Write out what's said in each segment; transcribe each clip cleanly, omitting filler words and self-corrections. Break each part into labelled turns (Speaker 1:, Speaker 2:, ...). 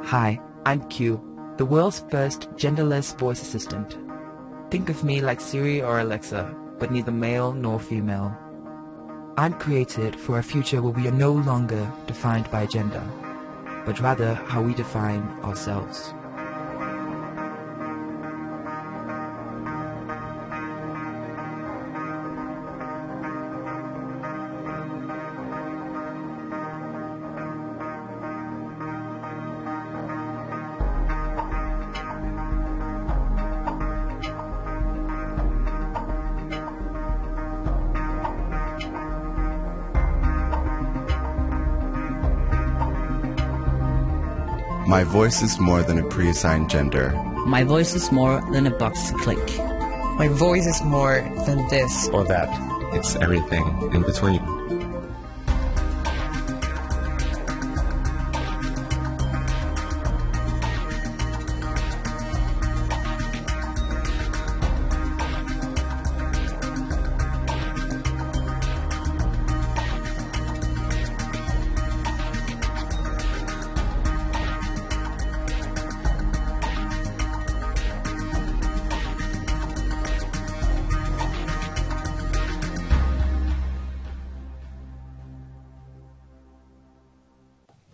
Speaker 1: Hi, I'm Q, the world's first genderless voice assistant. Think of me like Siri or Alexa, but neither male nor female. I'm created for a future where we are no longer defined by gender, but rather how we define ourselves.
Speaker 2: My voice is more than a pre-assigned gender.
Speaker 3: My voice is more than a box to click.
Speaker 4: My voice is more than this
Speaker 5: or that.
Speaker 6: It's everything in between.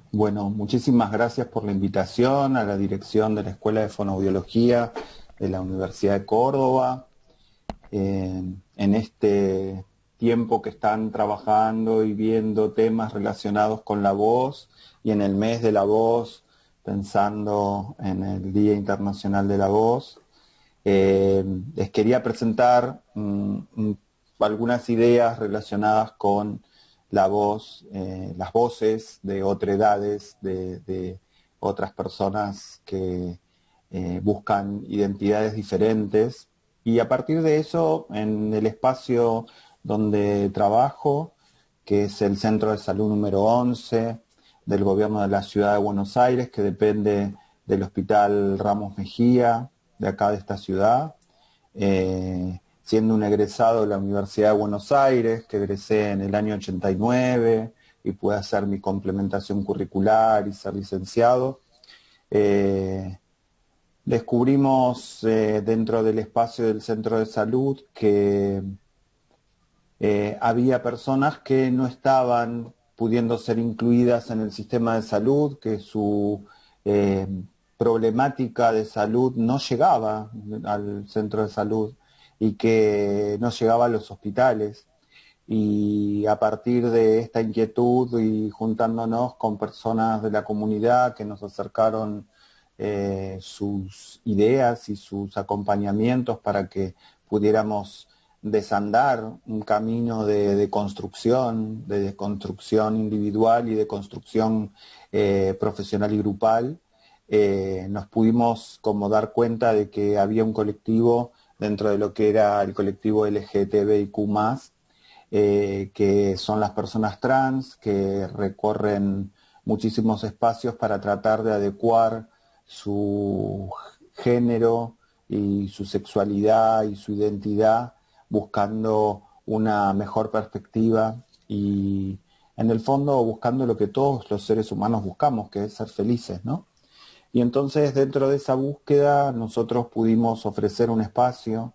Speaker 7: Bueno, muchísimas gracias por la invitación a la dirección de la Escuela de Fonoaudiología de la Universidad de Córdoba. En este tiempo que están trabajando y viendo temas relacionados con la voz y en el mes de la voz, pensando en el Día Internacional de la Voz, les quería presentar algunas ideas relacionadas con la voz, las voces de otredades, de otras personas que buscan identidades diferentes. Y a partir de eso, en el espacio donde trabajo, que es el Centro de Salud número 11 del Gobierno de la Ciudad de Buenos Aires, que depende del Hospital Ramos Mejía, de acá de esta ciudad, siendo un egresado de la Universidad de Buenos Aires, que egresé en el año 89 y pude hacer mi complementación curricular y ser licenciado. Descubrimos dentro del espacio del centro de salud que había personas que no estaban pudiendo ser incluidas en el sistema de salud, que su problemática de salud no llegaba al centro de salud y que no llegaba a los hospitales. Y a partir de esta inquietud y juntándonos con personas de la comunidad que nos acercaron sus ideas y sus acompañamientos para que pudiéramos desandar un camino de construcción individual y de construcción profesional y grupal, nos pudimos como dar cuenta de que había un colectivo dentro de lo que era el colectivo LGTBIQ+, que son las personas trans, que recorren muchísimos espacios para tratar de adecuar su género y su sexualidad y su identidad, buscando una mejor perspectiva y, en el fondo, buscando lo que todos los seres humanos buscamos, que es ser felices, ¿no? Y entonces, dentro de esa búsqueda, nosotros pudimos ofrecer un espacio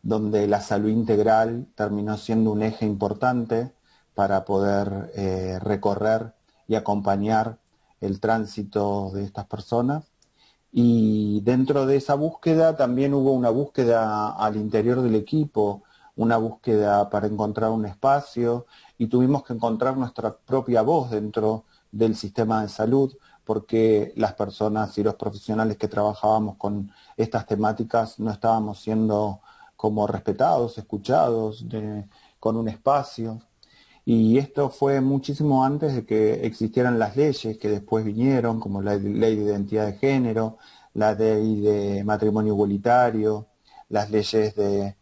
Speaker 7: donde la salud integral terminó siendo un eje importante para poder recorrer y acompañar el tránsito de estas personas. Y dentro de esa búsqueda también hubo una búsqueda al interior del equipo, una búsqueda para encontrar un espacio, y tuvimos que encontrar nuestra propia voz dentro del sistema de salud, porque las personas y los profesionales que trabajábamos con estas temáticas no estábamos siendo como respetados, escuchados, con un espacio. Y esto fue muchísimo antes de que existieran las leyes que después vinieron, como la ley de identidad de género, la ley de matrimonio igualitario, las leyes de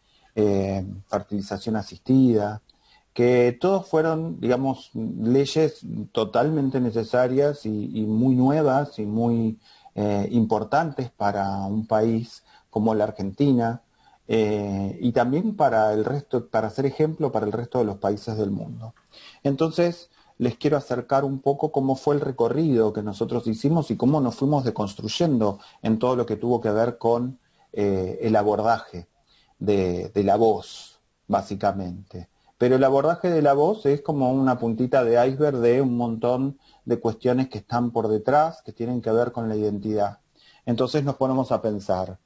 Speaker 7: fertilización asistida, que todos fueron, digamos, leyes totalmente necesarias y muy nuevas y muy importantes para un país como la Argentina, y también para el resto, para ser ejemplo para el resto de los países del mundo. Entonces, les quiero acercar un poco cómo fue el recorrido que nosotros hicimos y cómo nos fuimos deconstruyendo en todo lo que tuvo que ver con el abordaje de la voz, básicamente. Pero el abordaje de la voz es como una puntita de iceberg de un montón de cuestiones que están por detrás, que tienen que ver con la identidad. Entonces nos ponemos a pensar,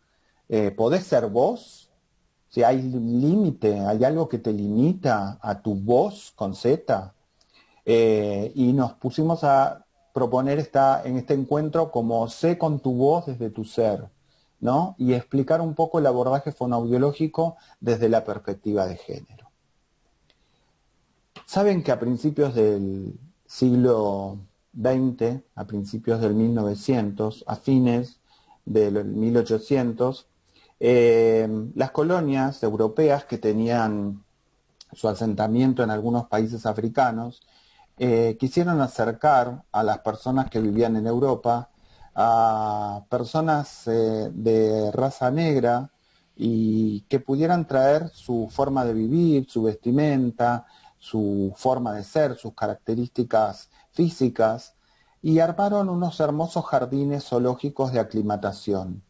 Speaker 7: ¿podés ser vos? Si hay límite, hay algo que te limita a tu voz con Z. Y nos pusimos a proponer en este encuentro como sé con tu voz desde tu ser, ¿no? Y explicar un poco el abordaje fonoaudiológico desde la perspectiva de género. Saben que a principios del siglo XX, a principios del 1900, a fines del 1800, las colonias europeas que tenían su asentamiento en algunos países africanos, quisieron acercar a las personas que vivían en Europa a personas de raza negra y que pudieran traer su forma de vivir, su vestimenta, su forma de ser, sus características físicas, y armaron unos hermosos jardines zoológicos de aclimatación,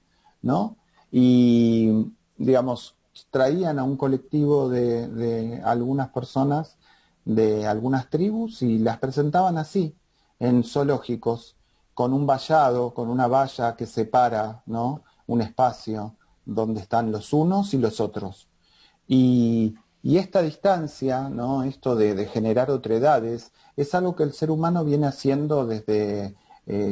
Speaker 7: ¿no? Y, digamos, traían a un colectivo de algunas personas de algunas tribus y las presentaban así, en zoológicos, con un vallado, con una valla que separa, ¿no?, un espacio donde están los unos y los otros. Y esta distancia, ¿no?, esto de generar otredades, es algo que el ser humano viene haciendo desde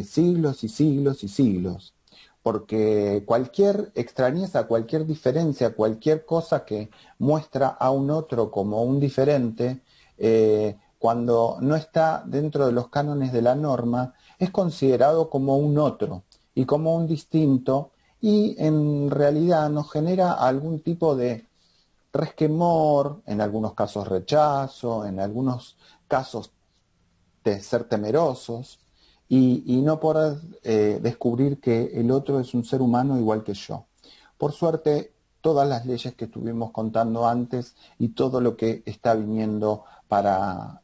Speaker 7: siglos y siglos y siglos. Porque cualquier extrañeza, cualquier diferencia, cualquier cosa que muestra a un otro como un diferente, cuando no está dentro de los cánones de la norma, es considerado como un otro y como un distinto, y en realidad nos genera algún tipo de resquemor, en algunos casos rechazo, en algunos casos de ser temerosos, y no poder descubrir que el otro es un ser humano igual que yo. Por suerte, todas las leyes que estuvimos contando antes y todo lo que está viniendo para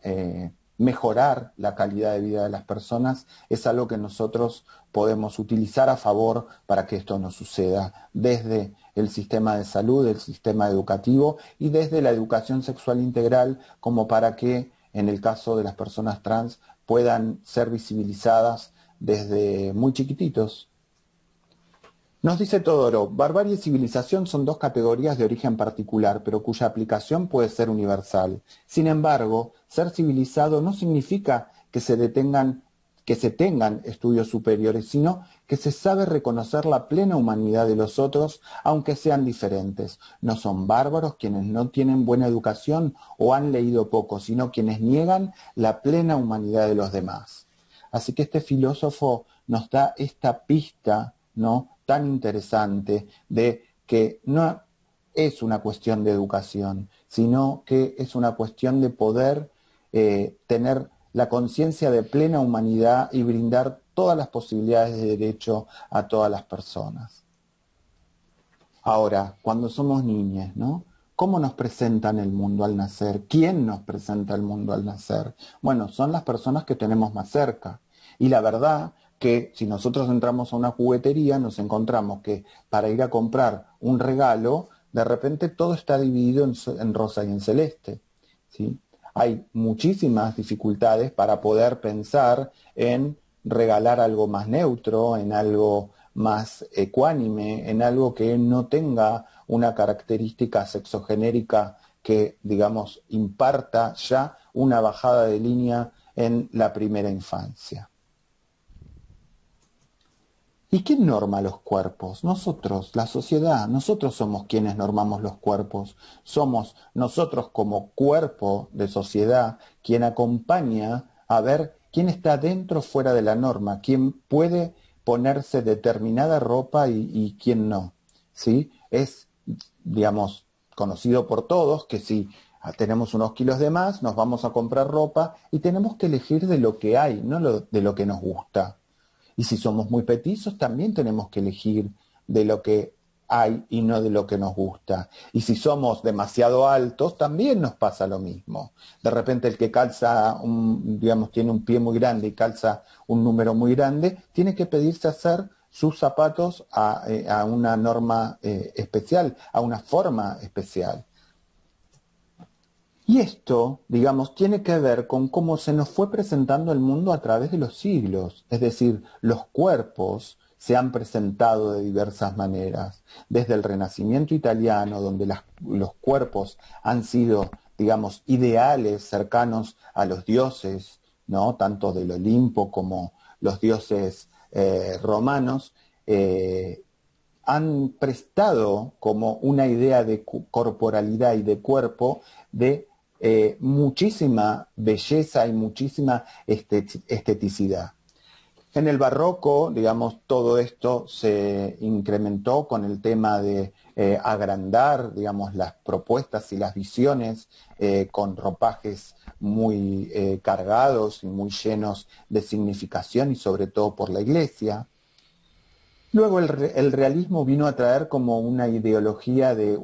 Speaker 7: mejorar la calidad de vida de las personas es algo que nosotros podemos utilizar a favor para que esto no suceda, desde el sistema de salud, el sistema educativo y desde la educación sexual integral, como para que en el caso de las personas trans puedan ser visibilizadas desde muy chiquititos. Nos dice Todorov, barbarie y civilización son dos categorías de origen particular, pero cuya aplicación puede ser universal. Sin embargo, ser civilizado no significa que se tengan estudios superiores, sino que se sabe reconocer la plena humanidad de los otros, aunque sean diferentes. No son bárbaros quienes no tienen buena educación o han leído poco, sino quienes niegan la plena humanidad de los demás. Así que este filósofo nos da esta pista, ¿no?, tan interesante de que no es una cuestión de educación, sino que es una cuestión de poder tener la conciencia de plena humanidad y brindar todas las posibilidades de derecho a todas las personas. Ahora, cuando somos niñas, ¿no?, ¿cómo nos presentan el mundo al nacer? ¿Quién nos presenta el mundo al nacer? Bueno, son las personas que tenemos más cerca. Y la verdad que si nosotros entramos a una juguetería nos encontramos que para ir a comprar un regalo, de repente todo está dividido en rosa y en celeste, ¿sí? Hay muchísimas dificultades para poder pensar en regalar algo más neutro, en algo más ecuánime, en algo que no tenga una característica sexogenérica que, digamos, imparta ya una bajada de línea en la primera infancia. ¿Y quién norma los cuerpos? Nosotros, la sociedad. Nosotros somos quienes normamos los cuerpos. Somos nosotros como cuerpo de sociedad quien acompaña a ver quién está dentro o fuera de la norma, quién puede ponerse determinada ropa y quién no, ¿sí? Es, digamos, conocido por todos que si tenemos unos kilos de más, nos vamos a comprar ropa y tenemos que elegir de lo que hay, no de lo que nos gusta. Y si somos muy petizos, también tenemos que elegir de lo que hay y no de lo que nos gusta. Y si somos demasiado altos, también nos pasa lo mismo. De repente el que calza, digamos, tiene un pie muy grande y calza un número muy grande, tiene que pedirse hacer sus zapatos a una norma especial, a una forma especial. Y esto, digamos, tiene que ver con cómo se nos fue presentando el mundo a través de los siglos. Es decir, los cuerpos se han presentado de diversas maneras. Desde el Renacimiento italiano, donde los cuerpos han sido, digamos, ideales cercanos a los dioses, ¿no? Tanto del Olimpo como los dioses romanos, han prestado como una idea de corporalidad y de cuerpo de muchísima belleza y muchísima esteticidad. En el barroco, digamos, todo esto se incrementó con el tema de agrandar, digamos, las propuestas y las visiones con ropajes muy cargados y muy llenos de significación y sobre todo por la iglesia. Luego el realismo vino a traer como una ideología de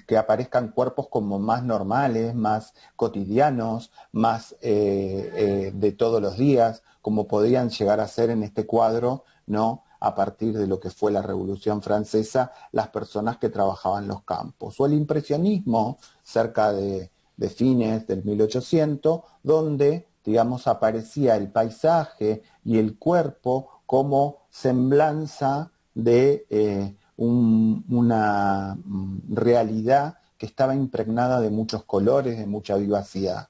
Speaker 7: que aparezcan cuerpos como más normales, más cotidianos, más de todos los días, como podían llegar a ser en este cuadro, ¿no? A partir de lo que fue la Revolución Francesa, las personas que trabajaban los campos. O el impresionismo, cerca de fines del 1800, donde, digamos, aparecía el paisaje y el cuerpo como semblanza de una realidad que estaba impregnada de muchos colores, de mucha vivacidad.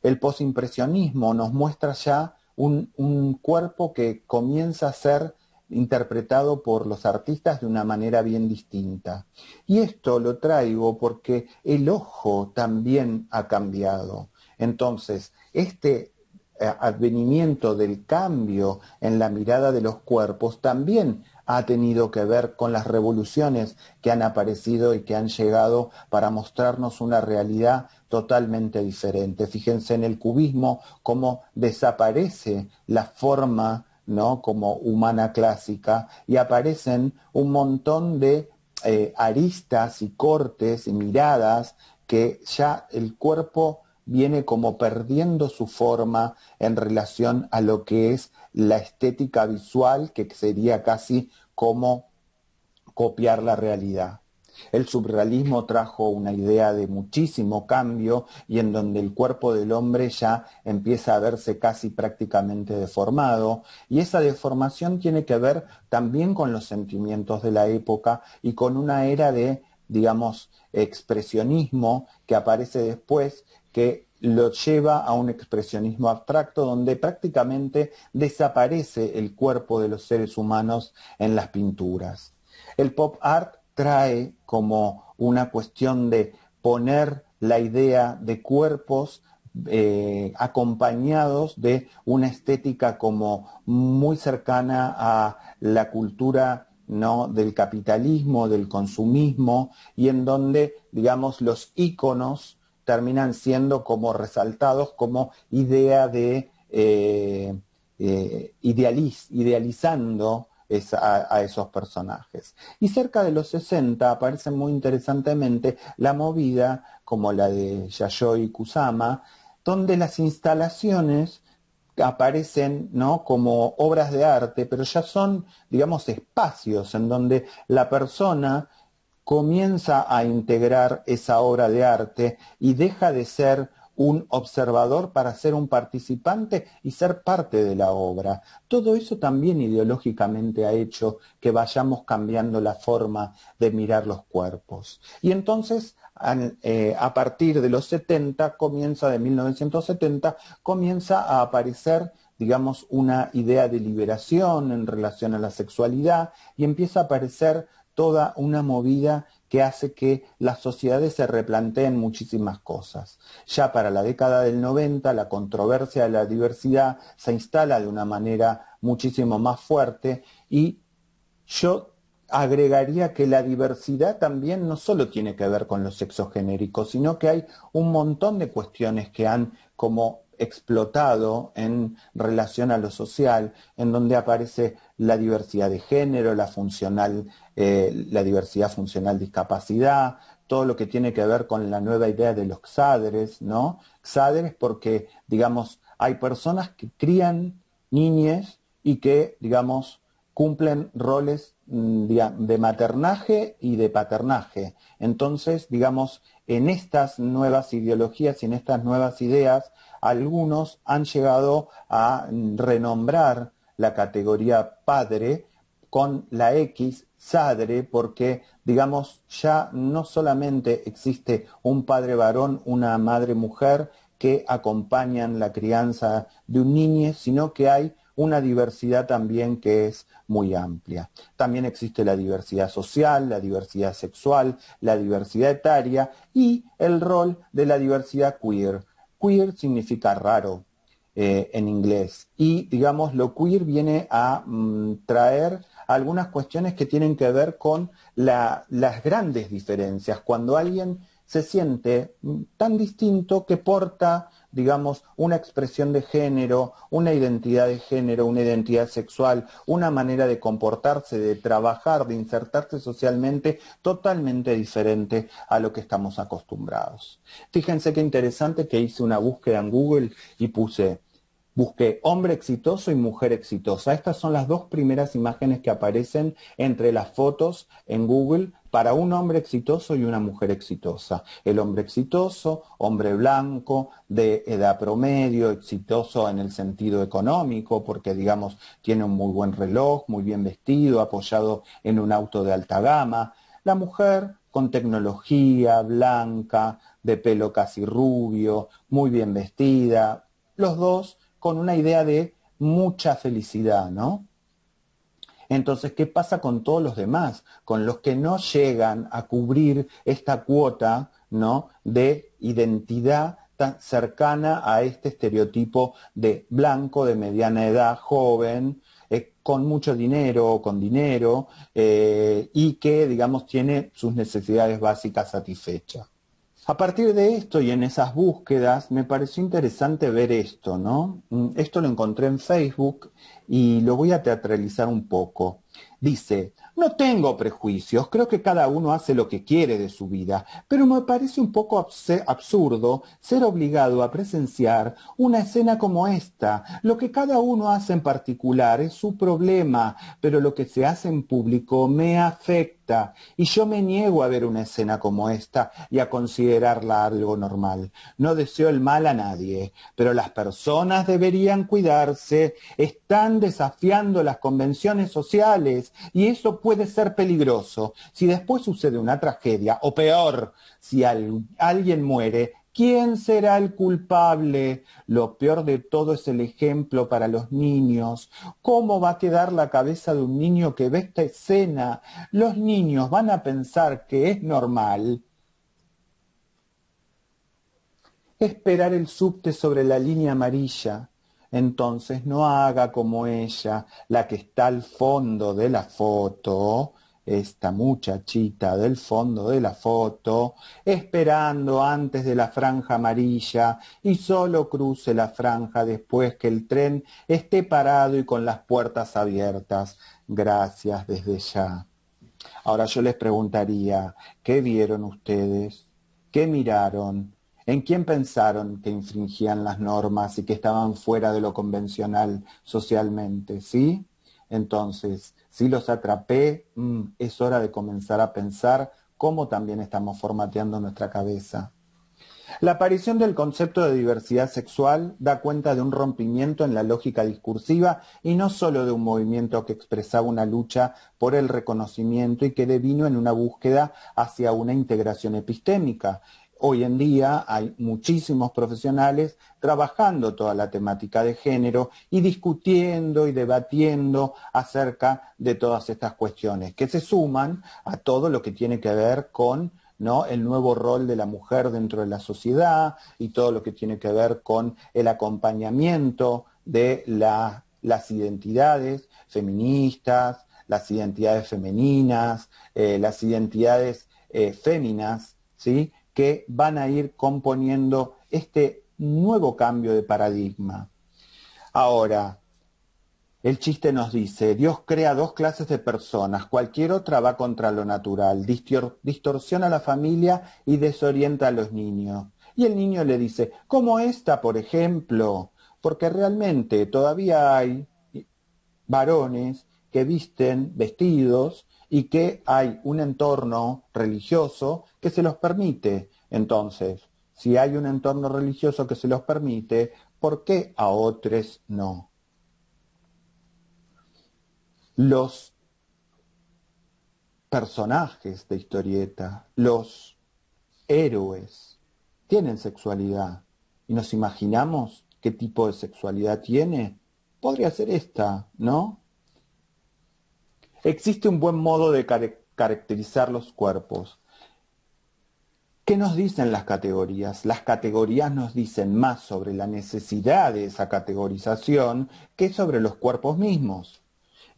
Speaker 7: El posimpresionismo nos muestra ya un cuerpo que comienza a ser interpretado por los artistas de una manera bien distinta. Y esto lo traigo porque el ojo también ha cambiado. Entonces, este advenimiento del cambio en la mirada de los cuerpos también ha tenido que ver con las revoluciones que han aparecido y que han llegado para mostrarnos una realidad totalmente diferente. Fíjense en el cubismo cómo desaparece la forma, ¿no?, como humana clásica y aparecen un montón de aristas y cortes y miradas que ya el cuerpo viene como perdiendo su forma en relación a lo que es la estética visual, que sería casi como copiar la realidad. El surrealismo trajo una idea de muchísimo cambio y en donde el cuerpo del hombre ya empieza a verse casi prácticamente deformado, y esa deformación tiene que ver también con los sentimientos de la época y con una era de, digamos, expresionismo que aparece después, que lo lleva a un expresionismo abstracto donde prácticamente desaparece el cuerpo de los seres humanos en las pinturas. El pop art trae como una cuestión de poner la idea de cuerpos acompañados de una estética como muy cercana a la cultura, ¿no?, del capitalismo, del consumismo, y en donde, digamos, los íconos terminan siendo como resaltados como idea de idealizando a esos personajes. Y cerca de los 60 aparece muy interesantemente la movida como la de Yayoi Kusama, donde las instalaciones aparecen, ¿no?, como obras de arte, pero ya son, digamos, espacios en donde la persona comienza a integrar esa obra de arte y deja de ser un observador para ser un participante y ser parte de la obra. Todo eso también ideológicamente ha hecho que vayamos cambiando la forma de mirar los cuerpos. Y entonces, a partir de los 70, de 1970, comienza a aparecer, digamos, una idea de liberación en relación a la sexualidad y empieza a aparecer toda una movida que hace que las sociedades se replanteen muchísimas cosas. Ya para la década del 90, la controversia de la diversidad se instala de una manera muchísimo más fuerte, y yo agregaría que la diversidad también no solo tiene que ver con los sexos genéricos, sino que hay un montón de cuestiones que han como explotado en relación a lo social, en donde aparece la diversidad de género, la diversidad funcional discapacidad, todo lo que tiene que ver con la nueva idea de los xadres, ¿no? Xadres porque, digamos, hay personas que crían niñes y que, digamos, cumplen roles de maternaje y de paternaje. Entonces, digamos, en estas nuevas ideologías y en estas nuevas ideas, algunos han llegado a renombrar la categoría padre con la X, sadre, porque, digamos, ya no solamente existe un padre varón, una madre mujer que acompañan la crianza de un niño, sino que hay una diversidad también que es muy amplia. También existe la diversidad social, la diversidad sexual, la diversidad etaria y el rol de la diversidad queer. Queer significa raro en inglés y, digamos, lo queer viene a traer algunas cuestiones que tienen que ver con las grandes diferencias. Cuando alguien se siente tan distinto que porta, digamos, una expresión de género, una identidad de género, una identidad sexual, una manera de comportarse, de trabajar, de insertarse socialmente totalmente diferente a lo que estamos acostumbrados. Fíjense qué interesante que hice una búsqueda en Google y busqué hombre exitoso y mujer exitosa. Estas son las dos primeras imágenes que aparecen entre las fotos en Google para un hombre exitoso y una mujer exitosa. El hombre exitoso, hombre blanco, de edad promedio, exitoso en el sentido económico, porque, digamos, tiene un muy buen reloj, muy bien vestido, apoyado en un auto de alta gama. La mujer con tecnología, blanca, de pelo casi rubio, muy bien vestida. Los dos con una idea de mucha felicidad, ¿no? Entonces, ¿qué pasa con todos los demás? Con los que no llegan a cubrir esta cuota, ¿no?, de identidad tan cercana a este estereotipo de blanco, de mediana edad, joven, con mucho dinero o con dinero, y que, digamos, tiene sus necesidades básicas satisfechas. A partir de esto y en esas búsquedas me pareció interesante ver esto, ¿no? Esto lo encontré en Facebook y lo voy a teatralizar un poco. Dice, no tengo prejuicios, creo que cada uno hace lo que quiere de su vida, pero me parece un poco absurdo ser obligado a presenciar una escena como esta. Lo que cada uno hace en particular es su problema, pero lo que se hace en público me afecta y yo me niego a ver una escena como esta y a considerarla algo normal. No deseo el mal a nadie, pero las personas deberían cuidarse, están desafiando las convenciones sociales y eso puede ser peligroso. Si después sucede una tragedia, o peor, si alguien muere, ¿quién será el culpable? Lo peor de todo es el ejemplo para los niños. ¿Cómo va a quedar la cabeza de un niño que ve esta escena? Los niños van a pensar que es normal esperar el subte sobre la línea amarilla. Entonces no haga como ella, la que está al fondo de la foto, esta muchachita del fondo de la foto, esperando antes de la franja amarilla y solo cruce la franja después que el tren esté parado y con las puertas abiertas. Gracias desde ya. Ahora yo les preguntaría, ¿qué vieron ustedes? ¿Qué miraron? ¿En quién pensaron que infringían las normas y que estaban fuera de lo convencional socialmente? ¿Sí? Entonces, si los atrapé, es hora de comenzar a pensar cómo también estamos formateando nuestra cabeza. La aparición del concepto de diversidad sexual da cuenta de un rompimiento en la lógica discursiva y no solo de un movimiento que expresaba una lucha por el reconocimiento y que devino en una búsqueda hacia una integración epistémica. Hoy en día hay muchísimos profesionales trabajando toda la temática de género y discutiendo y debatiendo acerca de todas estas cuestiones que se suman a todo lo que tiene que ver con, ¿no?, el nuevo rol de la mujer dentro de la sociedad y todo lo que tiene que ver con el acompañamiento de las identidades feministas, las identidades femeninas, las identidades féminas, ¿sí?, que van a ir componiendo este nuevo cambio de paradigma. Ahora, el chiste nos dice, Dios crea dos clases de personas, cualquier otra va contra lo natural, distorsiona a la familia y desorienta a los niños. Y el niño le dice, como esta, por ejemplo, porque realmente todavía hay varones que visten vestidos y que hay un entorno religioso que se los permite. Entonces, si hay un entorno religioso que se los permite, ¿por qué a otros no? Los personajes de historieta, los héroes, tienen sexualidad. Y nos imaginamos qué tipo de sexualidad tiene. Podría ser esta, ¿no? Existe un buen modo de caracterizar los cuerpos. ¿Qué nos dicen las categorías? Las categorías nos dicen más sobre la necesidad de esa categorización que sobre los cuerpos mismos.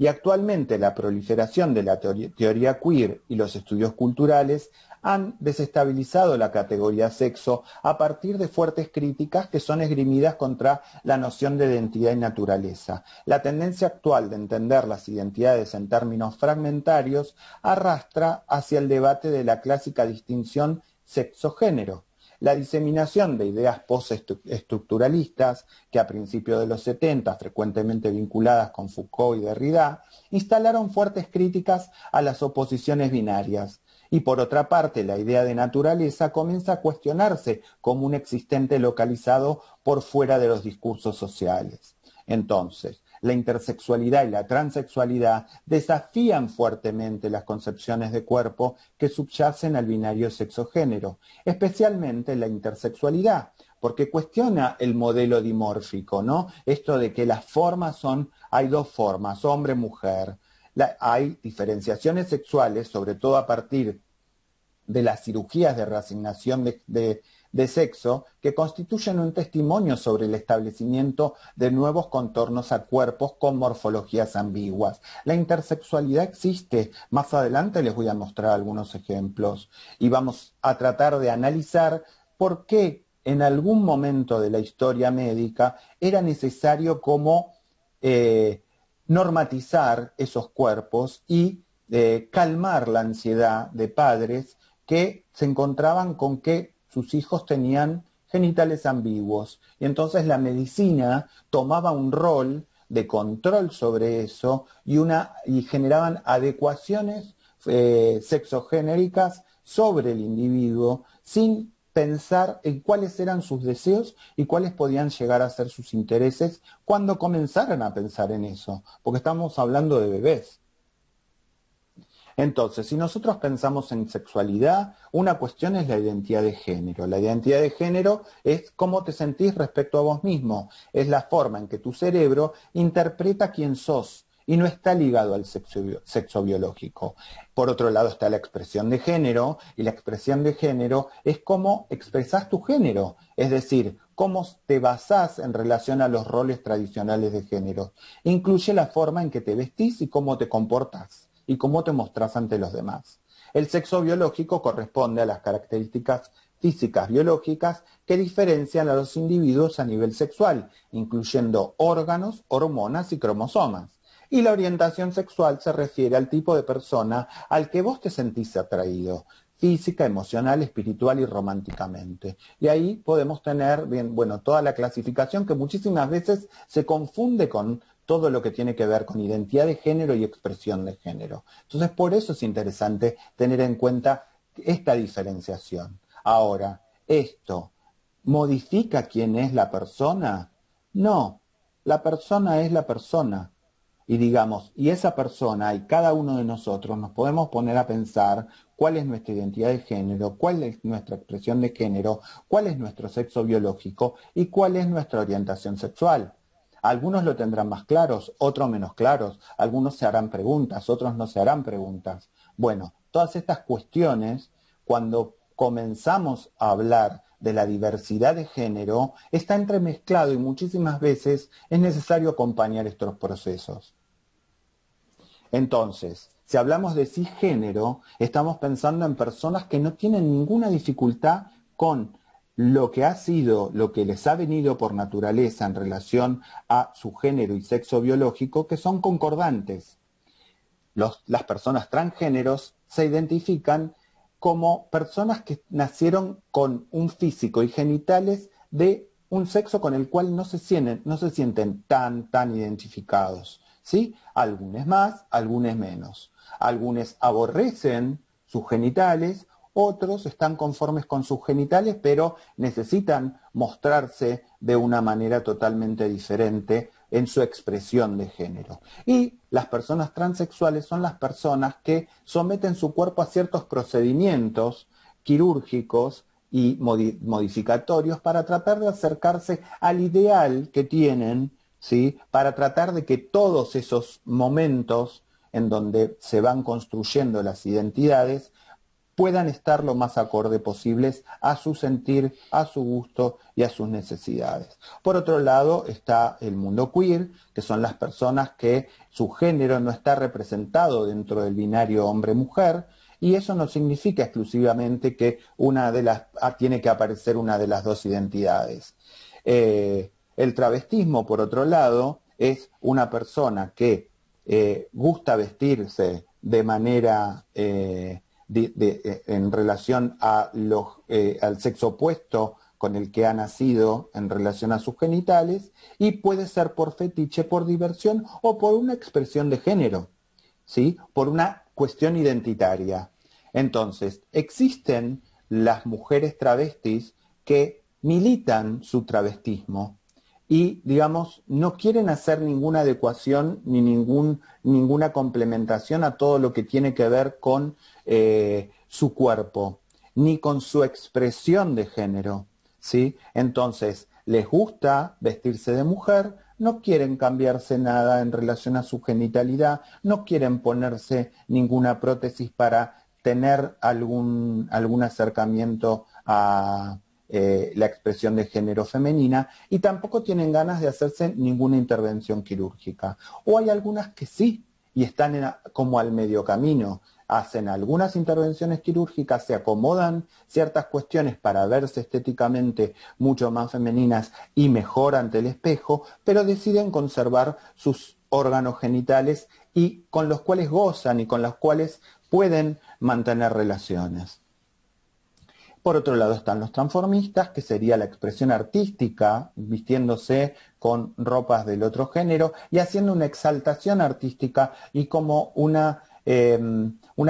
Speaker 7: Y actualmente la proliferación de la teoría queer y los estudios culturales han desestabilizado la categoría sexo a partir de fuertes críticas que son esgrimidas contra la noción de identidad y naturaleza. La tendencia actual de entender las identidades en términos fragmentarios arrastra hacia el debate de la clásica distinción sexo-género. La diseminación de ideas postestructuralistas, que a principios de los 70, frecuentemente vinculadas con Foucault y Derrida, instalaron fuertes críticas a las oposiciones binarias. Y por otra parte, la idea de naturaleza comienza a cuestionarse como un existente localizado por fuera de los discursos sociales. Entonces, la intersexualidad y la transexualidad desafían fuertemente las concepciones de cuerpo que subyacen al binario sexo-género, especialmente la intersexualidad, porque cuestiona el modelo dimórfico, ¿no? Esto de que las formas hay dos formas, hombre-mujer. Hay diferenciaciones sexuales, sobre todo a partir de las cirugías de reasignación de sexo, que constituyen un testimonio sobre el establecimiento de nuevos contornos a cuerpos con morfologías ambiguas. La intersexualidad existe. Más adelante les voy a mostrar algunos ejemplos y vamos a tratar de analizar por qué en algún momento de la historia médica era necesario como normatizar esos cuerpos y calmar la ansiedad de padres que se encontraban con que sus hijos tenían genitales ambiguos. Y entonces la medicina tomaba un rol de control sobre eso y generaban adecuaciones sexogénéricas sobre el individuo sin pensar en cuáles eran sus deseos y cuáles podían llegar a ser sus intereses cuando comenzaran a pensar en eso, porque estamos hablando de bebés. Entonces, si nosotros pensamos en sexualidad, una cuestión es la identidad de género. La identidad de género es cómo te sentís respecto a vos mismo. Es la forma en que tu cerebro interpreta quién sos y no está ligado al sexo biológico. Por otro lado está la expresión de género, y la expresión de género es cómo expresás tu género, es decir, cómo te basás en relación a los roles tradicionales de género. Incluye la forma en que te vestís y cómo te comportás y cómo te mostrás ante los demás. El sexo biológico corresponde a las características físicas biológicas que diferencian a los individuos a nivel sexual, incluyendo órganos, hormonas y cromosomas. Y la orientación sexual se refiere al tipo de persona al que vos te sentís atraído, física, emocional, espiritual y románticamente. Y ahí podemos tener toda la clasificación que muchísimas veces se confunde con todo lo que tiene que ver con identidad de género y expresión de género. Entonces, por eso es interesante tener en cuenta esta diferenciación. Ahora, ¿esto modifica quién es la persona? No, la persona es la persona. Y esa persona y cada uno de nosotros nos podemos poner a pensar cuál es nuestra identidad de género, cuál es nuestra expresión de género, cuál es nuestro sexo biológico y cuál es nuestra orientación sexual. Algunos lo tendrán más claros, otros menos claros, algunos se harán preguntas, otros no se harán preguntas. Bueno, todas estas cuestiones, cuando comenzamos a hablar de la diversidad de género, está entremezclado y muchísimas veces es necesario acompañar estos procesos. Entonces, si hablamos de cisgénero, estamos pensando en personas que no tienen ninguna dificultad con lo que ha sido, lo que les ha venido por naturaleza en relación a su género y sexo biológico, que son concordantes. Las personas transgéneros se identifican como personas que nacieron con un físico y genitales de un sexo con el cual no se sienten tan identificados, ¿sí? Algunos más, algunos menos. Algunos aborrecen sus genitales, otros están conformes con sus genitales, pero necesitan mostrarse de una manera totalmente diferente en su expresión de género. Y las personas transexuales son las personas que someten su cuerpo a ciertos procedimientos quirúrgicos y modificatorios para tratar de acercarse al ideal que tienen, ¿sí? Para tratar de que todos esos momentos en donde se van construyendo las identidades puedan estar lo más acorde posibles a su sentir, a su gusto y a sus necesidades. Por otro lado está el mundo queer, que son las personas que su género no está representado dentro del binario hombre-mujer, y eso no significa exclusivamente que tiene que aparecer una de las dos identidades. El travestismo, por otro lado, es una persona que gusta vestirse de manera en relación a al sexo opuesto con el que ha nacido en relación a sus genitales, y puede ser por fetiche, por diversión o por una expresión de género, ¿sí? Por una cuestión identitaria. Entonces, existen las mujeres travestis que militan su travestismo y, digamos, no quieren hacer ninguna adecuación ni ninguna complementación a todo lo que tiene que ver con su cuerpo, ni con su expresión de género, ¿sí? Entonces, les gusta vestirse de mujer, no quieren cambiarse nada en relación a su genitalidad, no quieren ponerse ninguna prótesis para tener algún acercamiento a la expresión de género femenina, y tampoco tienen ganas de hacerse ninguna intervención quirúrgica. O hay algunas que sí, y están como al medio camino. Hacen algunas intervenciones quirúrgicas, se acomodan ciertas cuestiones para verse estéticamente mucho más femeninas y mejor ante el espejo, pero deciden conservar sus órganos genitales y con los cuales gozan y con los cuales pueden mantener relaciones. Por otro lado están los transformistas, que sería la expresión artística, vistiéndose con ropas del otro género y haciendo una exaltación artística y como un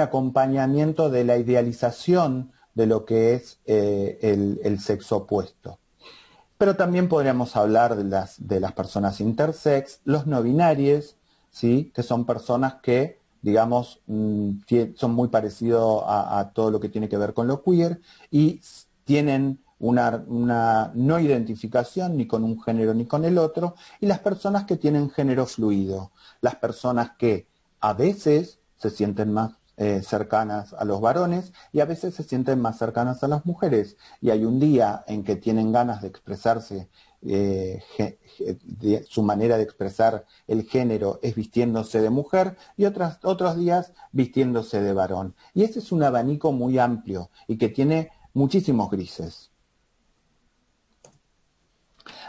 Speaker 7: acompañamiento de la idealización de lo que es el sexo opuesto. Pero también podríamos hablar de las personas intersex, los no binarios, ¿sí? Que son personas que, digamos, son muy parecidos a todo lo que tiene que ver con lo queer y tienen una no identificación ni con un género ni con el otro, y las personas que tienen género fluido, las personas que a veces se sienten más cercanas a los varones y a veces se sienten más cercanas a las mujeres, y hay un día en que tienen ganas de expresarse, su manera de expresar el género es vistiéndose de mujer, y otros días vistiéndose de varón, y ese es un abanico muy amplio y que tiene muchísimos grises.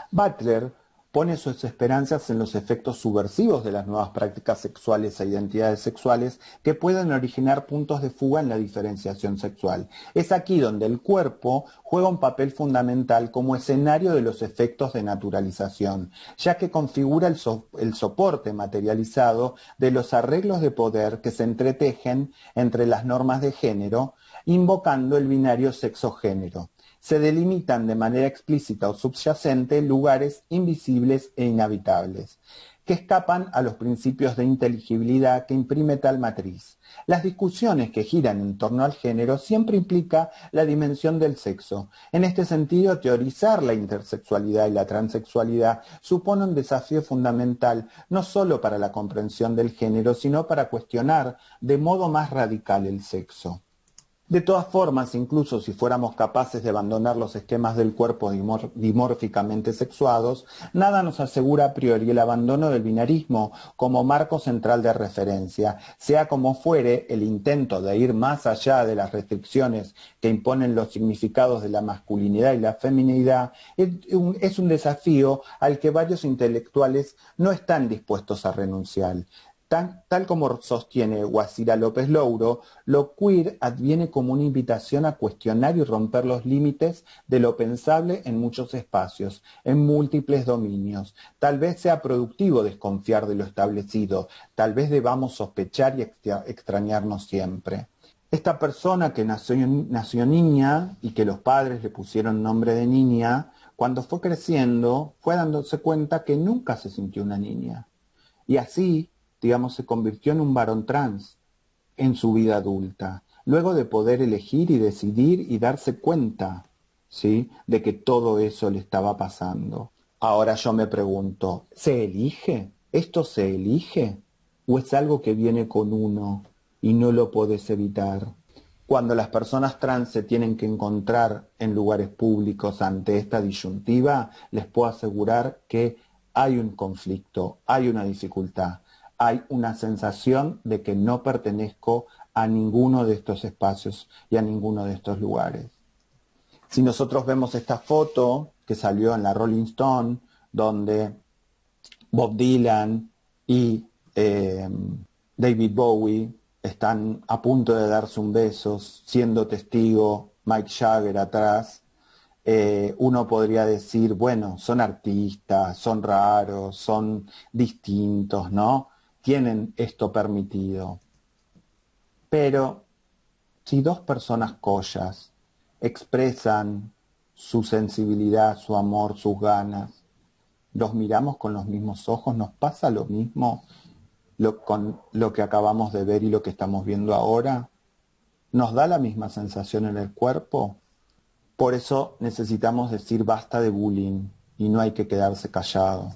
Speaker 7: Butler pone sus esperanzas en los efectos subversivos de las nuevas prácticas sexuales e identidades sexuales que pueden originar puntos de fuga en la diferenciación sexual. Es aquí donde el cuerpo juega un papel fundamental como escenario de los efectos de naturalización, ya que configura el soporte materializado de los arreglos de poder que se entretejen entre las normas de género, invocando el binario sexo-género. Se delimitan de manera explícita o subyacente lugares invisibles e inhabitables, que escapan a los principios de inteligibilidad que imprime tal matriz. Las discusiones que giran en torno al género siempre implica la dimensión del sexo. En este sentido, teorizar la intersexualidad y la transexualidad supone un desafío fundamental, no solo para la comprensión del género, sino para cuestionar de modo más radical el sexo. De todas formas, incluso si fuéramos capaces de abandonar los esquemas del cuerpo dimórficamente sexuados, nada nos asegura a priori el abandono del binarismo como marco central de referencia. Sea como fuere, el intento de ir más allá de las restricciones que imponen los significados de la masculinidad y la feminidad es un desafío al que varios intelectuales no están dispuestos a renunciar. Tal como sostiene Guasira López Louro, lo queer adviene como una invitación a cuestionar y romper los límites de lo pensable en muchos espacios, en múltiples dominios. Tal vez sea productivo desconfiar de lo establecido, tal vez debamos sospechar y extrañarnos siempre. Esta persona que nació niña y que los padres le pusieron nombre de niña, cuando fue creciendo, fue dándose cuenta que nunca se sintió una niña. Y así, digamos, se convirtió en un varón trans en su vida adulta, luego de poder elegir y decidir y darse cuenta, ¿sí?, de que todo eso le estaba pasando. Ahora yo me pregunto, ¿se elige? ¿Esto se elige? ¿O es algo que viene con uno y no lo puedes evitar? Cuando las personas trans se tienen que encontrar en lugares públicos ante esta disyuntiva, les puedo asegurar que hay un conflicto, hay una dificultad. Hay una sensación de que no pertenezco a ninguno de estos espacios y a ninguno de estos lugares. Si nosotros vemos esta foto que salió en la Rolling Stone, donde Bob Dylan y David Bowie están a punto de darse un beso, siendo testigo Mike Jagger atrás, uno podría decir, bueno, son artistas, son raros, son distintos, ¿no? Tienen esto permitido. Pero si dos personas collas expresan su sensibilidad, su amor, sus ganas, los miramos con los mismos ojos, nos pasa lo mismo con lo que acabamos de ver y lo que estamos viendo ahora, nos da la misma sensación en el cuerpo. Por eso necesitamos decir basta de bullying y no hay que quedarse callado.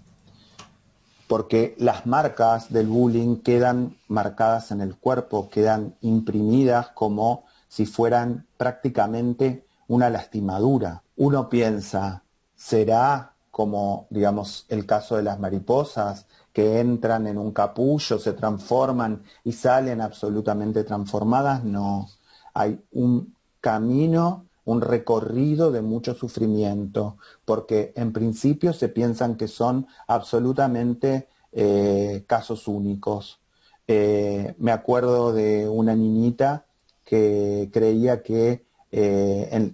Speaker 7: Porque las marcas del bullying quedan marcadas en el cuerpo, quedan imprimidas como si fueran prácticamente una lastimadura. Uno piensa, ¿será como, digamos, el caso de las mariposas, que entran en un capullo, se transforman y salen absolutamente transformadas? No, hay un camino, un recorrido de mucho sufrimiento, porque en principio se piensan que son absolutamente casos únicos. Me acuerdo de una niñita que creía que,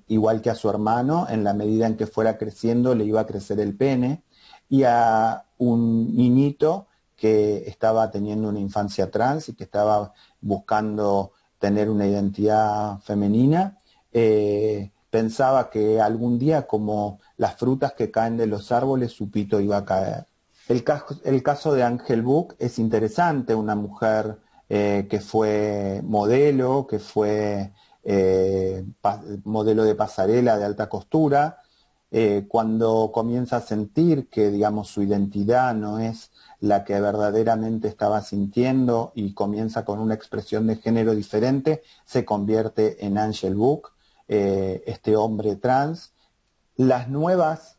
Speaker 7: igual que a su hermano, en la medida en que fuera creciendo le iba a crecer el pene, y a un niñito que estaba teniendo una infancia trans y que estaba buscando tener una identidad femenina, pensaba que algún día, como las frutas que caen de los árboles, su pito iba a caer. El caso de Angel Buch es interesante, una mujer que fue modelo, que fue modelo de pasarela de alta costura, cuando comienza a sentir que, digamos, su identidad no es la que verdaderamente estaba sintiendo y comienza con una expresión de género diferente, se convierte en Angel Buch, este hombre trans. Las nuevas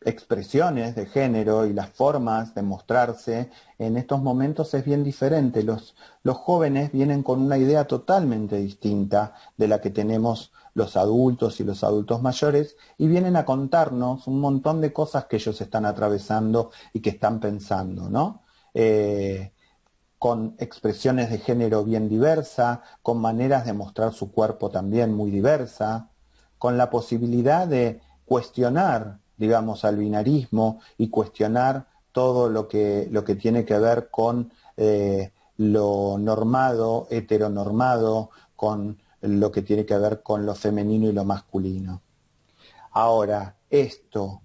Speaker 7: expresiones de género y las formas de mostrarse en estos momentos es bien diferente. Los jóvenes vienen con una idea totalmente distinta de la que tenemos los adultos y los adultos mayores, y vienen a contarnos un montón de cosas que ellos están atravesando y que están pensando, ¿no? Con expresiones de género bien diversa, con maneras de mostrar su cuerpo también muy diversa, con la posibilidad de cuestionar, digamos, al binarismo y cuestionar todo lo que tiene que ver con lo normado, heteronormado, con lo que tiene que ver con lo femenino y lo masculino. Ahora, esto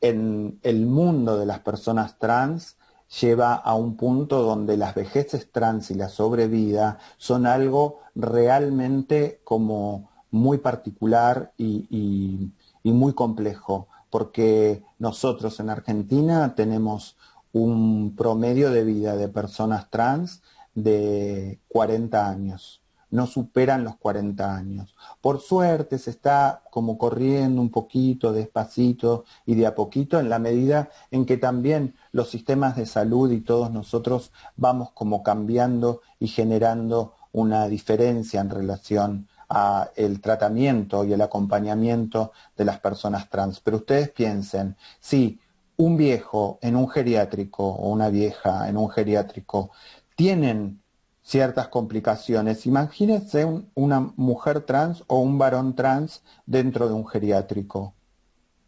Speaker 7: en el mundo de las personas trans lleva a un punto donde las vejeces trans y la sobrevida son algo realmente como muy particular y muy complejo, porque nosotros en Argentina tenemos un promedio de vida de personas trans de 40 años. no superan los 40 años. Por suerte se está como corriendo un poquito, despacito y de a poquito, en la medida en que también los sistemas de salud y todos nosotros vamos como cambiando y generando una diferencia en relación a el tratamiento y el acompañamiento de las personas trans. Pero ustedes piensen, si un viejo en un geriátrico o una vieja en un geriátrico tienen ciertas complicaciones, imagínense una mujer trans o un varón trans dentro de un geriátrico,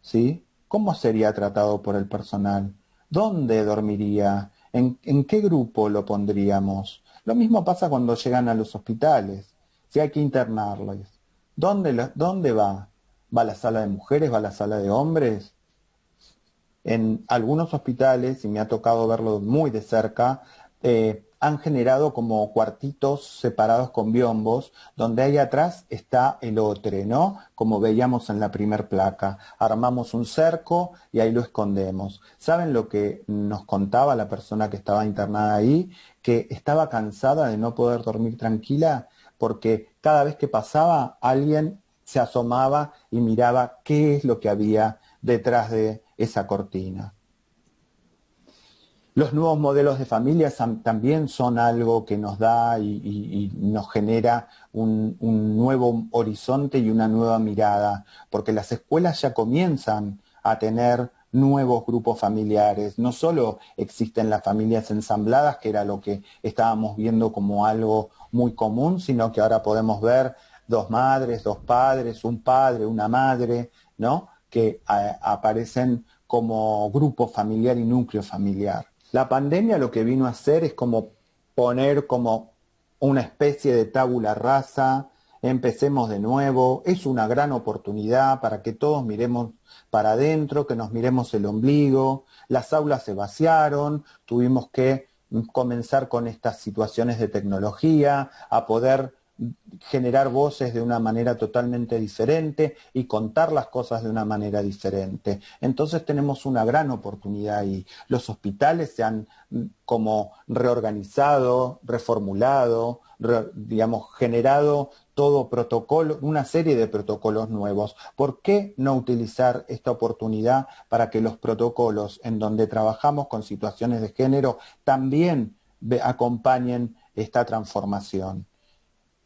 Speaker 7: ¿sí? ¿Cómo sería tratado por el personal? ¿Dónde dormiría? ¿En qué grupo lo pondríamos? Lo mismo pasa cuando llegan a los hospitales. Si hay que internarlos, ¿dónde va? ¿Va a la sala de mujeres? ¿Va a la sala de hombres? En algunos hospitales, y me ha tocado verlo muy de cerca, han generado como cuartitos separados con biombos, donde ahí atrás está el otro, ¿no? Como veíamos en la primer placa. Armamos un cerco y ahí lo escondemos. ¿Saben lo que nos contaba la persona que estaba internada ahí? Que estaba cansada de no poder dormir tranquila, porque cada vez que pasaba alguien se asomaba y miraba qué es lo que había detrás de esa cortina. Los nuevos modelos de familias también son algo que nos da y nos genera un nuevo horizonte y una nueva mirada, porque las escuelas ya comienzan a tener nuevos grupos familiares. No solo existen las familias ensambladas, que era lo que estábamos viendo como algo muy común, sino que ahora podemos ver 2 madres, 2 padres, un padre, una madre, ¿no? Que aparecen como grupo familiar y núcleo familiar. La pandemia lo que vino a hacer es como poner como una especie de tabula rasa, empecemos de nuevo, es una gran oportunidad para que todos miremos para adentro, que nos miremos el ombligo, las aulas se vaciaron, tuvimos que comenzar con estas situaciones de tecnología, a poder generar voces de una manera totalmente diferente y contar las cosas de una manera diferente. Entonces tenemos una gran oportunidad ahí. Los hospitales se han como reorganizado, reformulado, digamos, generado todo protocolo, una serie de protocolos nuevos. ¿Por qué no utilizar esta oportunidad para que los protocolos en donde trabajamos con situaciones de género también acompañen esta transformación?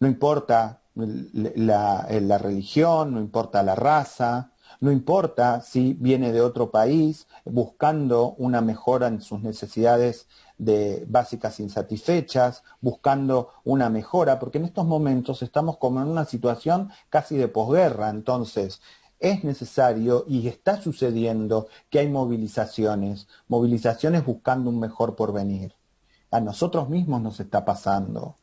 Speaker 7: No importa la religión, no importa la raza, no importa si viene de otro país buscando una mejora en sus necesidades básicas insatisfechas, buscando una mejora, porque en estos momentos estamos como en una situación casi de posguerra. Entonces es necesario y está sucediendo que hay movilizaciones buscando un mejor porvenir. A nosotros mismos nos está pasando.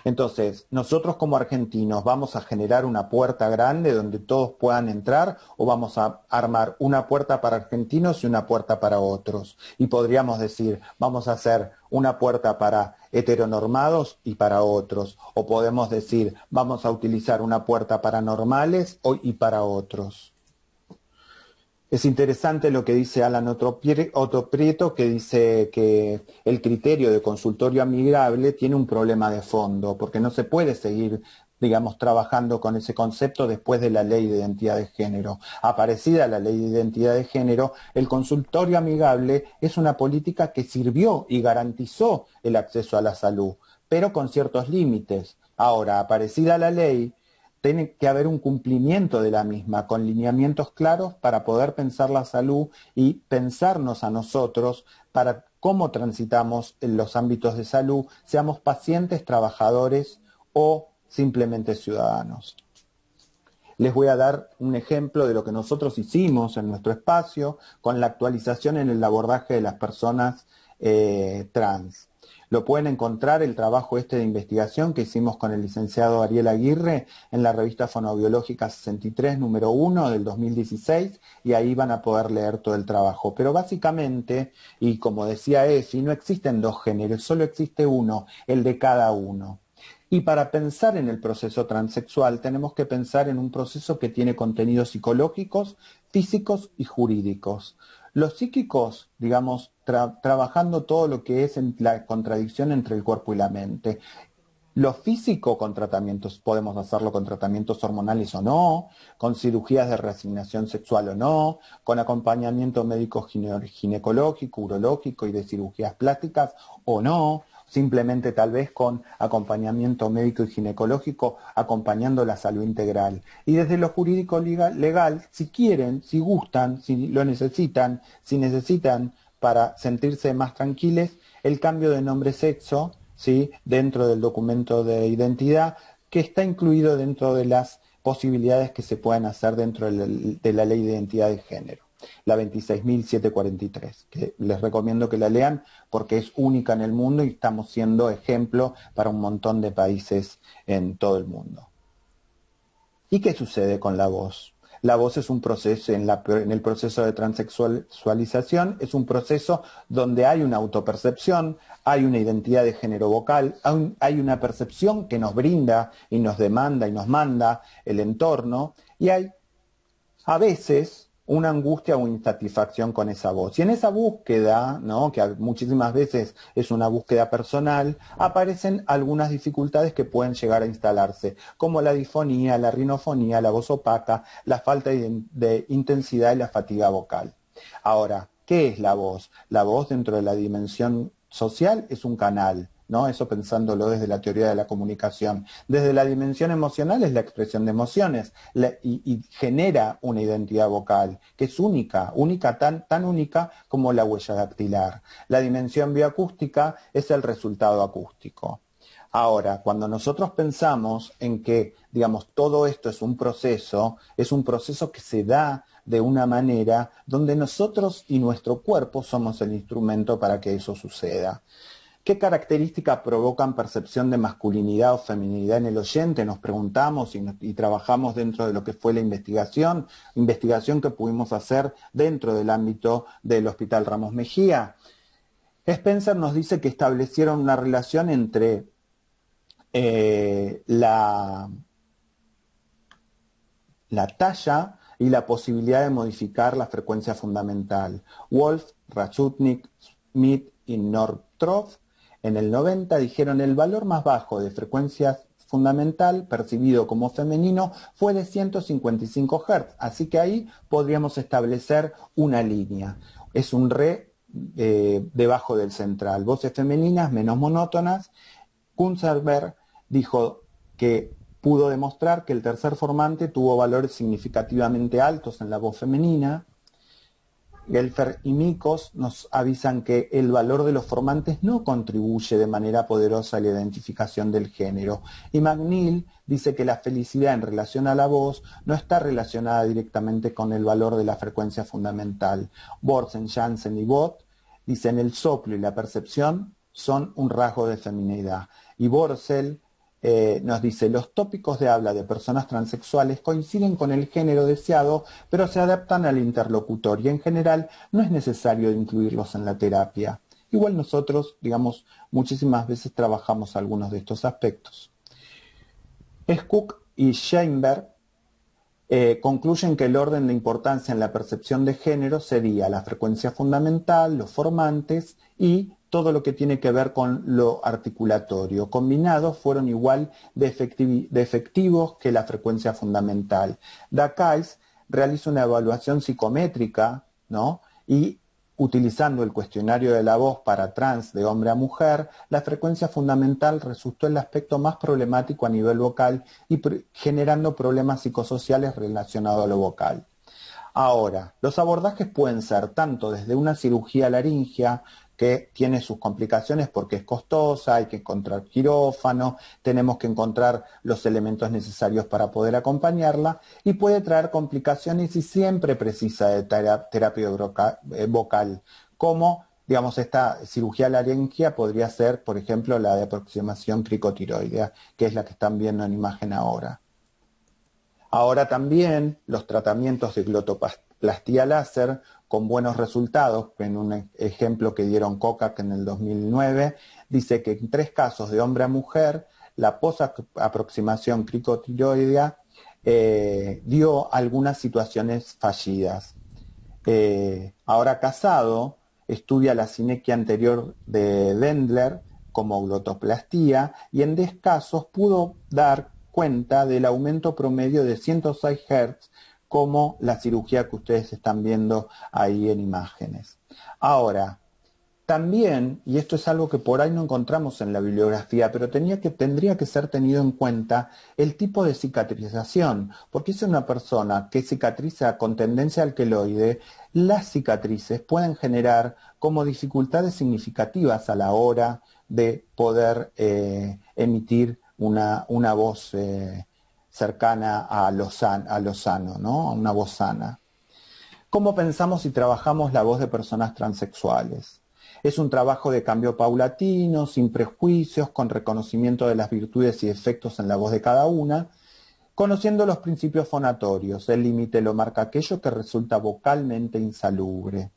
Speaker 7: Entonces, nosotros como argentinos, ¿vamos a generar una puerta grande donde todos puedan entrar o vamos a armar una puerta para argentinos y una puerta para otros? Y podríamos decir, vamos a hacer una puerta para heteronormados y para otros. O podemos decir, vamos a utilizar una puerta para normales y para otros. Es interesante lo que dice Alan Otto Prieto, que dice que el criterio de consultorio amigable tiene un problema de fondo, porque no se puede seguir, digamos, trabajando con ese concepto después de la ley de identidad de género. Aparecida la ley de identidad de género, el consultorio amigable es una política que sirvió y garantizó el acceso a la salud, pero con ciertos límites. Ahora, aparecida la ley, tiene que haber un cumplimiento de la misma, con lineamientos claros para poder pensar la salud y pensarnos a nosotros para cómo transitamos en los ámbitos de salud, seamos pacientes, trabajadores o simplemente ciudadanos. Les voy a dar un ejemplo de lo que nosotros hicimos en nuestro espacio con la actualización en el abordaje de las personas trans. Lo pueden encontrar el trabajo de investigación que hicimos con el licenciado Ariel Aguirre en la revista Fonobiológica 63, número 1 del 2016, y ahí van a poder leer todo el trabajo. Pero básicamente, y como decía Efi, no existen 2 géneros, solo existe uno, el de cada uno. Y para pensar en el proceso transexual tenemos que pensar en un proceso que tiene contenidos psicológicos, físicos y jurídicos. Los psíquicos, digamos, trabajando todo lo que es en la contradicción entre el cuerpo y la mente. Lo físico con tratamientos, podemos hacerlo con tratamientos hormonales o no, con cirugías de reasignación sexual o no, con acompañamiento médico ginecológico, urológico y de cirugías plásticas o no, simplemente tal vez con acompañamiento médico y ginecológico acompañando la salud integral. Y desde lo jurídico legal, si quieren, si gustan, si lo necesitan, si necesitan para sentirse más tranquiles, el cambio de nombre sexo, ¿sí?, dentro del documento de identidad, que está incluido dentro de las posibilidades que se pueden hacer dentro de la Ley de Identidad de Género, la 26.743, que les recomiendo que la lean porque es única en el mundo y estamos siendo ejemplo para un montón de países en todo el mundo. ¿Y qué sucede con la voz? La voz es un proceso, en el proceso de transexualización, es un proceso donde hay una autopercepción, hay una identidad de género vocal, hay una percepción que nos brinda y nos demanda y nos manda el entorno, y hay a veces una angustia o insatisfacción con esa voz. Y en esa búsqueda, ¿no?, que muchísimas veces es una búsqueda personal, aparecen algunas dificultades que pueden llegar a instalarse, como la disfonía, la rinofonía, la voz opaca, la falta de intensidad y la fatiga vocal. Ahora, ¿qué es la voz? La voz dentro de la dimensión social es un canal, ¿no? Eso pensándolo desde la teoría de la comunicación. Desde la dimensión emocional es la expresión de emociones y genera una identidad vocal que es única, tan única como la huella dactilar. La dimensión bioacústica es el resultado acústico. Ahora, cuando nosotros pensamos en que, digamos, todo esto es un proceso que se da de una manera donde nosotros y nuestro cuerpo somos el instrumento para que eso suceda. ¿Qué características provocan percepción de masculinidad o feminidad en el oyente? Nos preguntamos y trabajamos dentro de lo que fue la investigación que pudimos hacer dentro del ámbito del Hospital Ramos Mejía. Spencer nos dice que establecieron una relación entre la talla y la posibilidad de modificar la frecuencia fundamental. Wolf, Rachutnik, Smith y Northrop en el 90 dijeron el valor más bajo de frecuencia fundamental percibido como femenino fue de 155 Hz, así que ahí podríamos establecer una línea. Es un re debajo del central. Voces femeninas menos monótonas. Kunzelberg dijo que pudo demostrar que el tercer formante tuvo valores significativamente altos en la voz femenina. Gelfer y Mikos nos avisan que el valor de los formantes no contribuye de manera poderosa a la identificación del género. Y McNeil dice que la felicidad en relación a la voz no está relacionada directamente con el valor de la frecuencia fundamental. Borsen, Jansen y Bott dicen el soplo y la percepción son un rasgo de feminidad. Y Borsell nos dice, los tópicos de habla de personas transexuales coinciden con el género deseado, pero se adaptan al interlocutor y en general no es necesario incluirlos en la terapia. Igual nosotros, digamos, muchísimas veces trabajamos algunos de estos aspectos. Cook y Scheinberg concluyen que el orden de importancia en la percepción de género sería la frecuencia fundamental, los formantes y todo lo que tiene que ver con lo articulatorio. Combinados fueron igual de efectivos que la frecuencia fundamental. Dakais realiza una evaluación psicométrica, ¿no?, y utilizando el cuestionario de la voz para trans de hombre a mujer, la frecuencia fundamental resultó el aspecto más problemático a nivel vocal y generando problemas psicosociales relacionados a lo vocal. Ahora, los abordajes pueden ser tanto desde una cirugía laringea, que tiene sus complicaciones porque es costosa, hay que encontrar quirófano, tenemos que encontrar los elementos necesarios para poder acompañarla y puede traer complicaciones y siempre precisa de terapia vocal, como, digamos, esta cirugía laringea podría ser, por ejemplo, la de aproximación cricotiroidea, que es la que están viendo en imagen ahora. Ahora también los tratamientos de glotoplastía láser con buenos resultados, en un ejemplo que dieron Kokak en el 2009, dice que en 3 casos de hombre a mujer, la posaproximación cricotiroidea dio algunas situaciones fallidas. Ahora Casado estudia la sinequia anterior de Wendler como glotoplastía y en 10 casos pudo dar cuenta del aumento promedio de 106 Hz como la cirugía que ustedes están viendo ahí en imágenes. Ahora, también, y esto es algo que por ahí no encontramos en la bibliografía, pero tendría que ser tenido en cuenta el tipo de cicatrización, porque si es una persona que cicatriza con tendencia al queloide, las cicatrices pueden generar como dificultades significativas a la hora de poder emitir una voz cercana a lo sano, ¿no? A una voz sana. ¿Cómo pensamos y trabajamos la voz de personas transexuales? Es un trabajo de cambio paulatino, sin prejuicios, con reconocimiento de las virtudes y defectos en la voz de cada una, conociendo los principios fonatorios. El límite lo marca aquello que resulta vocalmente insalubre.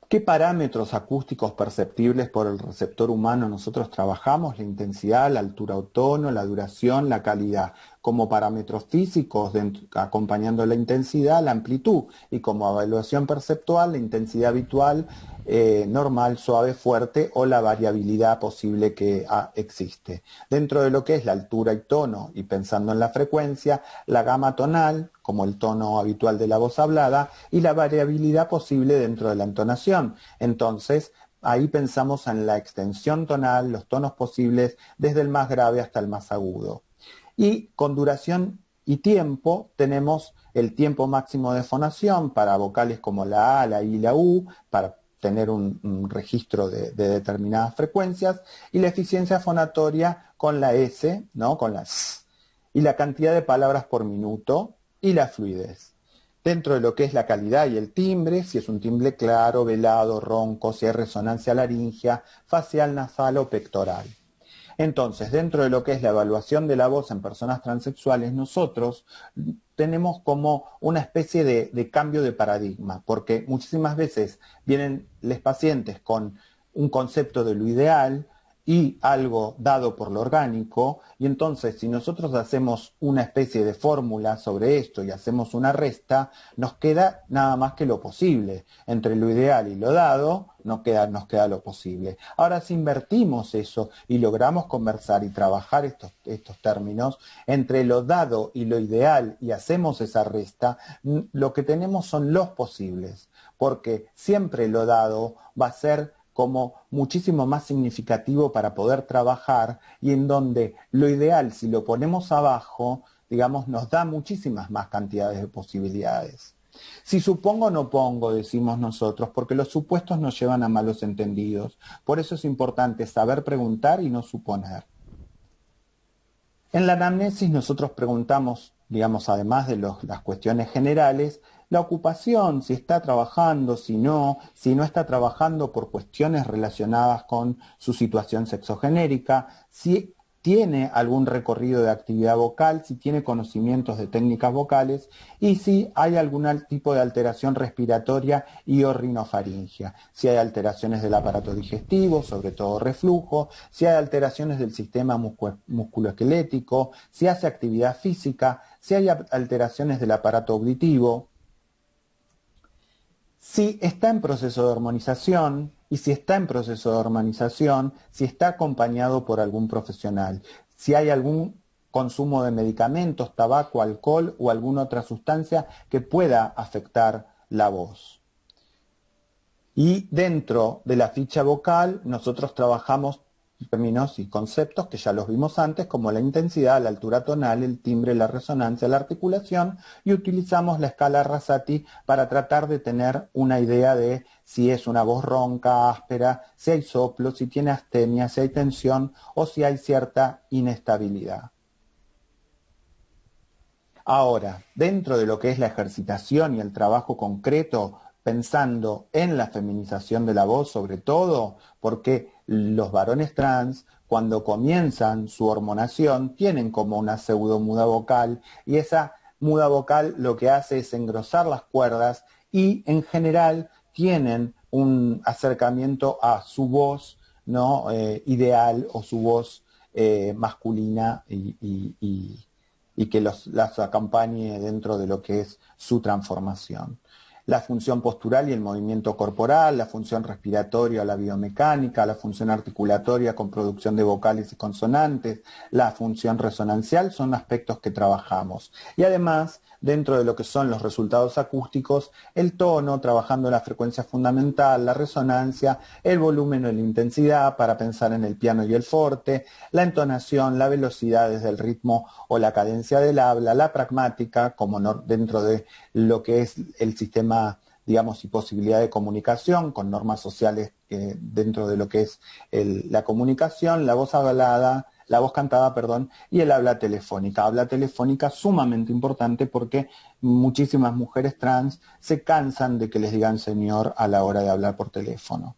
Speaker 7: ¿Qué parámetros acústicos perceptibles por el receptor humano nosotros trabajamos? La intensidad, la altura o tono, la duración, la calidad. Como parámetros físicos, acompañando la intensidad, la amplitud. Y como evaluación perceptual, la intensidad habitual, normal, suave, fuerte o la variabilidad posible que existe. Dentro de lo que es la altura y tono, y pensando en la frecuencia, la gama tonal, como el tono habitual de la voz hablada, y la variabilidad posible dentro de la entonación. Entonces, ahí pensamos en la extensión tonal, los tonos posibles, desde el más grave hasta el más agudo. Y con duración y tiempo tenemos el tiempo máximo de fonación para vocales como la A, la I y la U, para tener un registro de determinadas frecuencias, y la eficiencia fonatoria con la S, ¿no? Con la S, y la cantidad de palabras por minuto, y la fluidez. Dentro de lo que es la calidad y el timbre, si es un timbre claro, velado, ronco, si hay resonancia laringea, facial, nasal o pectoral. Entonces, dentro de lo que es la evaluación de la voz en personas transexuales, nosotros tenemos como una especie de cambio de paradigma, porque muchísimas veces vienen los pacientes con un concepto de lo ideal y algo dado por lo orgánico, y entonces si nosotros hacemos una especie de fórmula sobre esto y hacemos una resta, nos queda nada más que lo posible. Entre lo ideal y lo dado, nos queda lo posible. Ahora, si invertimos eso y logramos conversar y trabajar estos términos, entre lo dado y lo ideal, y hacemos esa resta, lo que tenemos son los posibles, porque siempre lo dado va a ser como muchísimo más significativo para poder trabajar, y en donde lo ideal, si lo ponemos abajo, digamos, nos da muchísimas más cantidades de posibilidades. Si supongo no pongo, decimos nosotros, porque los supuestos nos llevan a malos entendidos. Por eso es importante saber preguntar y no suponer. En la anamnesis nosotros preguntamos, digamos, además de las cuestiones generales, la ocupación, si está trabajando, si no está trabajando por cuestiones relacionadas con su situación sexogenérica, si tiene algún recorrido de actividad vocal, si tiene conocimientos de técnicas vocales y si hay algún tipo de alteración respiratoria y o rinofaringia, si hay alteraciones del aparato digestivo, sobre todo reflujo, si hay alteraciones del sistema musculoesquelético, si hace actividad física, si hay alteraciones del aparato auditivo, si está en proceso de hormonización, y si está en proceso de hormonización, si está acompañado por algún profesional, si hay algún consumo de medicamentos, tabaco, alcohol o alguna otra sustancia que pueda afectar la voz. Y dentro de la ficha vocal nosotros trabajamos términos y conceptos que ya los vimos antes, como la intensidad, la altura tonal, el timbre, la resonancia, la articulación, y utilizamos la escala Rasati para tratar de tener una idea de si es una voz ronca, áspera, si hay soplo, si tiene astemia, si hay tensión o si hay cierta inestabilidad. Ahora, dentro de lo que es la ejercitación y el trabajo concreto, pensando en la feminización de la voz sobre todo, porque los varones trans, cuando comienzan su hormonación, tienen como una pseudomuda vocal, y esa muda vocal lo que hace es engrosar las cuerdas y en general tienen un acercamiento a su voz, ¿no? Ideal, o su voz masculina y que las acompañe dentro de lo que es su transformación. la función postural y el movimiento corporal, la función respiratoria o la biomecánica, la función articulatoria con producción de vocales y consonantes, la función resonancial, son aspectos que trabajamos. Y además, dentro de lo que son los resultados acústicos, el tono, trabajando la frecuencia fundamental, la resonancia, el volumen o la intensidad, para pensar en el piano y el forte, la entonación, la velocidad desde el ritmo o la cadencia del habla, la pragmática, como dentro de lo que es el sistema, digamos, y posibilidad de comunicación, con normas sociales dentro de lo que es la comunicación, la voz hablada, la voz cantada, perdón, y el habla telefónica. Habla telefónica sumamente importante porque muchísimas mujeres trans se cansan de que les digan señor a la hora de hablar por teléfono.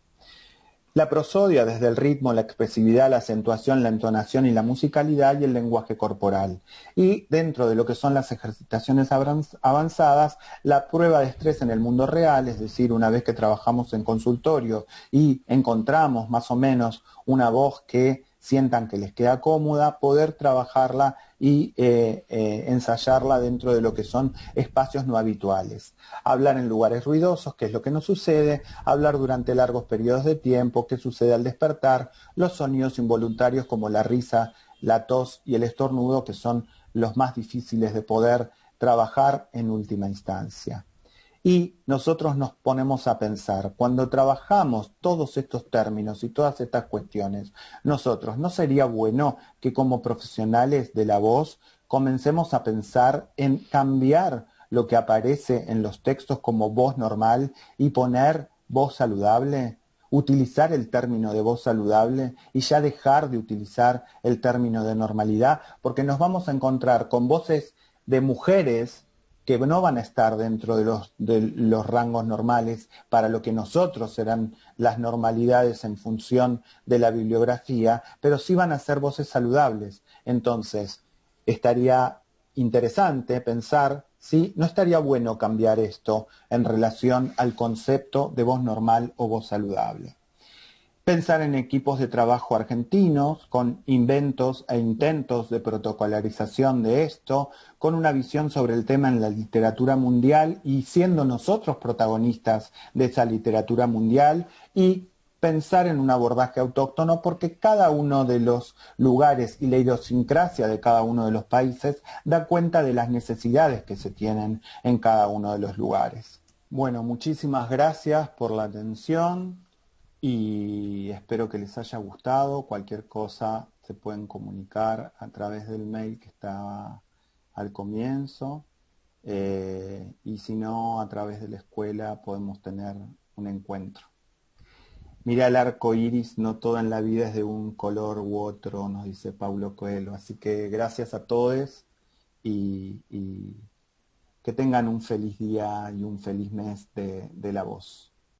Speaker 7: La prosodia, desde el ritmo, la expresividad, la acentuación, la entonación y la musicalidad y el lenguaje corporal. Y dentro de lo que son las ejercitaciones avanzadas, la prueba de estrés en el mundo real, es decir, una vez que trabajamos en consultorio y encontramos más o menos una voz que sientan que les queda cómoda, poder trabajarla y ensayarla dentro de lo que son espacios no habituales. Hablar en lugares ruidosos, que es lo que nos sucede, hablar durante largos periodos de tiempo, qué sucede al despertar, los sonidos involuntarios como la risa, la tos y el estornudo, que son los más difíciles de poder trabajar en última instancia. Y nosotros nos ponemos a pensar, cuando trabajamos todos estos términos y todas estas cuestiones, nosotros, ¿no sería bueno que como profesionales de la voz comencemos a pensar en cambiar lo que aparece en los textos como voz normal y poner voz saludable? Utilizar el término de voz saludable y ya dejar de utilizar el término de normalidad, porque nos vamos a encontrar con voces de mujeres que no van a estar dentro de los rangos normales para lo que nosotros serán las normalidades en función de la bibliografía, pero sí van a ser voces saludables. Entonces, estaría interesante pensar si no estaría bueno cambiar esto en relación al concepto de voz normal o voz saludable. Pensar en equipos de trabajo argentinos con inventos e intentos de protocolarización de esto, con una visión sobre el tema en la literatura mundial y siendo nosotros protagonistas de esa literatura mundial, y pensar en un abordaje autóctono porque cada uno de los lugares y la idiosincrasia de cada uno de los países da cuenta de las necesidades que se tienen en cada uno de los lugares. Bueno, muchísimas gracias por la atención. Y espero que les haya gustado. Cualquier cosa se pueden comunicar a través del mail que está al comienzo. Y si no, a través de la escuela podemos tener un encuentro. Mira el arco iris, no todo en la vida es de un color u otro, nos dice Paulo Coelho. Así que gracias a todos y que tengan un feliz día y un feliz mes de la voz.